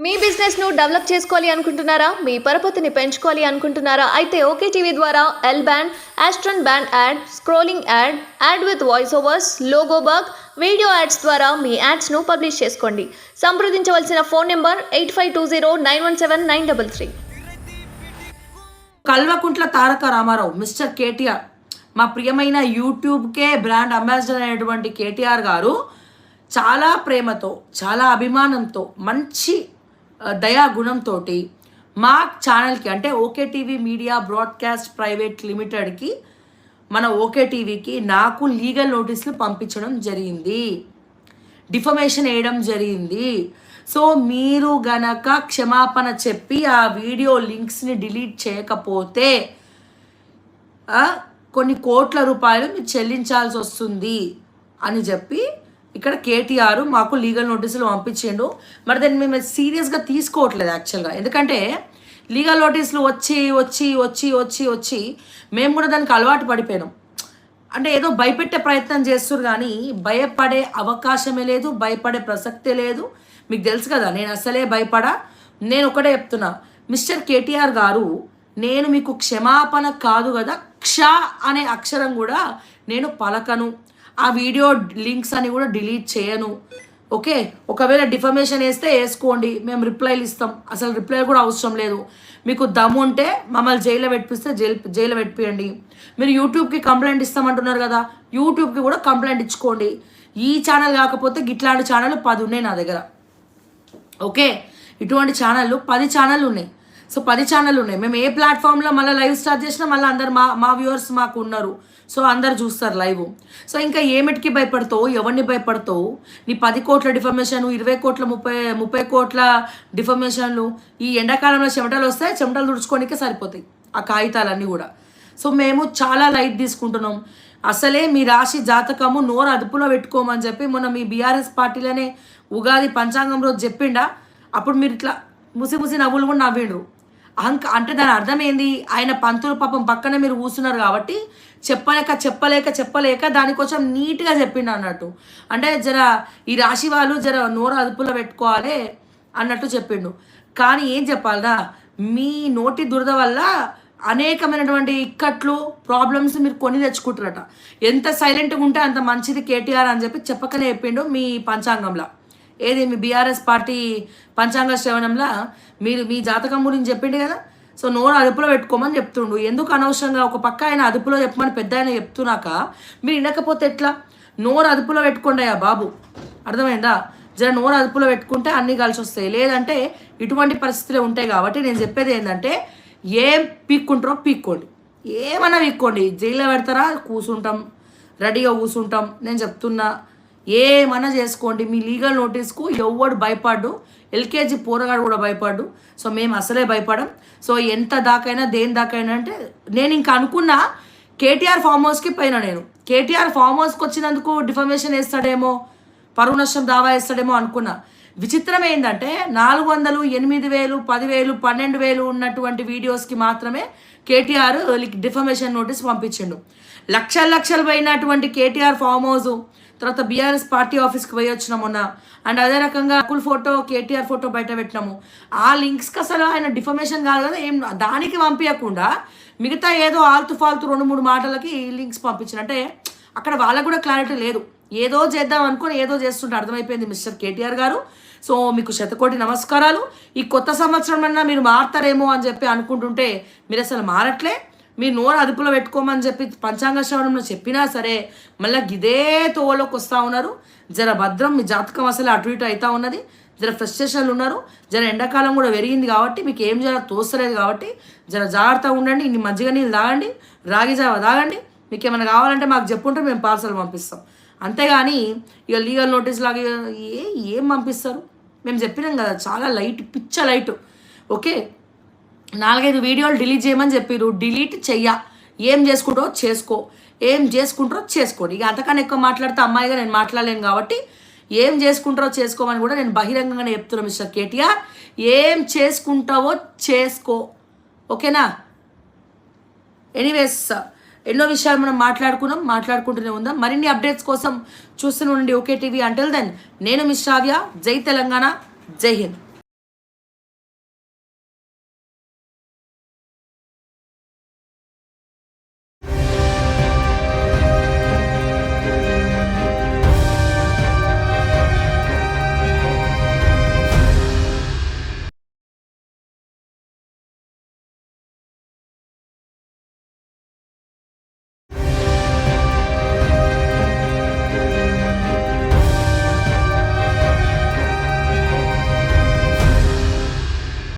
మీ business ను develop చేసుకోవాలి అనుకుంటున్నారా? మీ పరపతిని పెంచుకోవాలి అనుకుంటున్నారా? అయితే ఓకే టీవీ ద్వారా ఎల్ బ్యాండ్, ఆస్ట్రన్ band ad, scrolling ad, ad with voice overs, logo bug, video ads ద్వారా మీ యాడ్స్ ను పబ్లిష్ చేసుకోండి. సంప్రదించవలసిన phone number 8520917933. Kalvakuntla Taraka Rama Rao, mister KTR, మా ప్రియమైన యూట్యూబ్కే బ్రాండ్ అంబాసిడర్ అయినటువంటి కేటీఆర్ గారు చాలా ప్రేమతో, చాలా అభిమానంతో, మంచి దయాగుణంతో మా ఛానల్కి అంటే okay TV media broadcast private లిమిటెడ్కి, మన ఓకే టీవీకి నాకు లీగల్ నోటీసులు పంపించడం జరిగింది, డిఫమేషన్ వేయడం జరిగింది. సో మీరు గనక క్షమాపణ చెప్పి ఆ వీడియో లింక్స్ని డిలీట్ చేయకపోతే కొన్ని కోట్ల రూపాయలు మీరు చెల్లించాల్సి వస్తుంది అని చెప్పి ఇక్కడ కేటీఆర్ మాకు లీగల్ నోటీసులు పంపించిండు. మరి దాన్ని మేము సీరియస్గా తీసుకోవట్లేదు యాక్చువల్గా. ఎందుకంటే లీగల్ నోటీసులు వచ్చి వచ్చి వచ్చి వచ్చి వచ్చి మేము కూడా దానికి అలవాటు పడిపోయినాం. అంటే ఏదో భయపెట్టే ప్రయత్నం చేస్తున్నారు, కానీ భయపడే అవకాశమే లేదు, భయపడే ప్రసక్తే లేదు. మీకు తెలుసు కదా, నేను అసలే భయపడా. నేను ఒకటే చెప్తున్నా, మిస్టర్ కేటీఆర్ గారు, నేను మీకు క్షమాపణ కాదు కదా, క్ష అనే అక్షరం కూడా నేను పలకను, ఆ వీడియో లింక్స్ అని కూడా డిలీట్ చేయను. ఓకే, ఒకవేళ డిఫమేషన్ వేస్తే వేసుకోండి, మేము రిప్లైలు ఇస్తాం, అసలు రిప్లై కూడా అవసరం లేదు. మీకు దమ్ము ఉంటే మమ్మల్ని జైల్లో పెట్టిస్తే జైల్లో పెట్టియండి. మీరు యూట్యూబ్కి కంప్లైంట్ ఇస్తామంటున్నారు కదా, యూట్యూబ్కి కూడా కంప్లైంట్ ఇచ్చుకోండి. ఈ ఛానల్ కాకపోతే గిట్లాంటి ఛానల్ 10 ఉన్నాయి నా దగ్గర. ఓకే, ఇటువంటి ఛానళ్ళు 10 ఛానళ్ళు ఉన్నాయి. సో 10 ఛానళ్ళు ఉన్నాయి. మేము ఏ ప్లాట్ఫామ్లో మళ్ళీ లైవ్ స్టార్ట్ చేసినా మళ్ళీ అందరు మా వ్యూవర్స్ మాకు ఉన్నారు. సో అందరు చూస్తారు లైవ్. సో ఇంకా ఏమిటికి భయపడతావు, ఎవరిని భయపడతావు? నీ 10 కోట్ల డిఫర్మేషన్, 20 కోట్ల 30 కోట్ల డిఫర్మేషన్లు ఈ ఎండాకాలంలో చెమటలు వస్తాయి, చెమటలు తుడుచుకోనికే సరిపోతాయి ఆ కాగితాలన్నీ కూడా. సో మేము చాలా లైట్ తీసుకుంటున్నాం. అసలే మీ రాశి జాతకము నోరు అదుపులో పెట్టుకోమని చెప్పి మొన్న మీ బీఆర్ఎస్ పార్టీలోనే ఉగాది పంచాంగం రోజు చెప్పిండా. అప్పుడు మీరు ఇట్లా ముసి ముసి నవ్వులు కూడా నవ్విండ్రు. అంటే దాని అర్థం ఏంది? ఆయన పంతులు పాపం పక్కనే మీరు కూర్చున్నారు కాబట్టి చెప్పలేక దానికోసం నీట్గా చెప్పిండు అన్నట్టు. అంటే జర ఈ రాశి వాళ్ళు జర నోరు అదుపులో పెట్టుకోవాలి అన్నట్టు చెప్పిండు. కానీ ఏం చెప్పాలరా, మీ నోటి దురద వల్ల అనేకమైనటువంటి ఇక్కట్లు, ప్రాబ్లమ్స్ మీరు కొని తెచ్చుకుంటారట. ఎంత సైలెంట్గా ఉంటే అంత మంచిది కేటీఆర్ అని చెప్పి చెప్పకనే చెప్పిండు మీ పంచాంగంలో. ఏది మీ బీఆర్ఎస్ పార్టీ పంచాంగ శ్రవణంలో మీరు మీ జాతకం గురించి చెప్పిండు కదా. సో నోరు అదుపులో పెట్టుకోమని చెప్తుండు. ఎందుకు అనవసరంగా ఒక పక్క ఆయన అదుపులో చెప్పమని పెద్ద ఆయన చెప్తున్నాక మీరు వినకపోతే ఎట్లా? నోరు అదుపులో పెట్టుకోండియా బాబు, అర్థమైందా? జర నోరు అదుపులో పెట్టుకుంటే అన్నీ కలిసి వస్తాయి. లేదంటే ఇటువంటి పరిస్థితులే ఉంటాయి. కాబట్టి నేను చెప్పేది ఏంటంటే, ఏం పీక్కుంటారో పీక్కోండి, ఏమన్నా పీక్కోండి. జైల్లో పెడతారా, కూర్చుంటాం, రెడీగా కూర్చుంటాం. నేను చెప్తున్నా, ఏమన్నా చేసుకోండి. మీ లీగల్ నోటీస్కు ఎవడు భయపడ్డు, ఎల్కేజీ పోరగాడు కూడా భయపడ్డు. సో మేము అసలే భయపడం. సో ఎంత దాకైనా దేని దాకైనా అంటే నేను ఇంకా అనుకున్నా కేటీఆర్ ఫామ్ హౌస్కి పోయినా. నేను కేటీఆర్ ఫామ్ హౌస్కి వచ్చినందుకు డిఫమేషన్ వేస్తాడేమో, పరువు నష్టం దావా వేస్తాడేమో అనుకున్నా. విచిత్రం ఏంటంటే 400, 8,000, 10,000, 12,000 ఉన్నటువంటి వీడియోస్కి మాత్రమే కేటీఆర్ డిఫమేషన్ నోటీస్ పంపించిండు. లక్షలు పోయినటువంటి కేటీఆర్ ఫామ్ హౌస్, తర్వాత బీఆర్ఎస్ పార్టీ ఆఫీస్కి పోయి వచ్చినాము మొన్న. అండ్ అదే రకంగా అకుల్ ఫోటో, కేటీఆర్ ఫోటో బయట పెట్టినాము. ఆ లింక్స్కి అసలు ఆయన డిఫమేషన్ కాదు కదా, ఏం దానికి పంపించకుండా మిగతా ఏదో ఆల్తు ఫాల్తు 2-3 మాటలకి లింక్స్ పంపించినట్టే. అక్కడ వాళ్ళకు కూడా క్లారిటీ లేదు, ఏదో చేద్దాం అనుకుని ఏదో చేస్తుంటే అర్థమైపోయింది మిస్టర్ కేటీఆర్ గారు. సో మీకు శతకోటి నమస్కారాలు. ఈ కొత్త సంవత్సరం అన్నా మీరు మారతారేమో అని చెప్పి అనుకుంటుంటే మీరు అసలు మారట్లే. మీ నోరు అదుపులో పెట్టుకోమని చెప్పి పంచాంగ శ్రవణంలో చెప్పినా సరే మళ్ళీ ఇదే తోవలోకి వస్తూ ఉన్నారు. జర భద్రం, మీ జాతకం అసలు అటు ఇటు అవుతూ ఉన్నది. జర ఫ్రస్ట్రేషన్లు ఉన్నారు. జర ఎండాకాలం కూడా పెరిగింది కాబట్టి మీకు ఏం జర తోస్తలేదు కాబట్టి జర జాగ్రత్తగా ఉండండి. ఇన్ని మజ్జిగ నీళ్ళు తాగండి, రాగి జావ తాగండి. మీకు ఏమైనా కావాలంటే మాకు చెప్పుంటే మేము పార్సల్ పంపిస్తాం. అంతేగాని ఇక లీగల్ నోటీస్ లాగా ఏం పంపిస్తారు? మేము చెప్పినాం కదా, చాలా లైట్, పిచ్చ లైట్. ఓకే, 4-5 వీడియోలు డిలీట్ చేయమని చెప్పారు, డిలీట్ చెయ్య. ఏం చేసుకుంటారో చేసుకో, ఏం చేసుకుంటారో చేసుకోండి. ఇక అంతకన్నా ఎక్కువ మాట్లాడితే అమ్మాయిగా నేను మాట్లాడలేను కాబట్టి ఏం చేసుకుంటారో చేసుకోమని కూడా నేను బహిరంగంగానే చెప్తున్నాను. మిస్టర్ కేటీఆర్, ఏం చేసుకుంటావో చేసుకో, ఓకేనా? ఎనీవేస్, ఎన్నో విషయాలు మనం మాట్లాడుకుంటూనే ఉందాం. మరిన్ని అప్డేట్స్ కోసం చూస్తూనే ఉండండి ఓకే టీవీ. అంటిల్ దెన్, నేను మిస్ శ్రావ్య. జై తెలంగాణ, జై హింద్.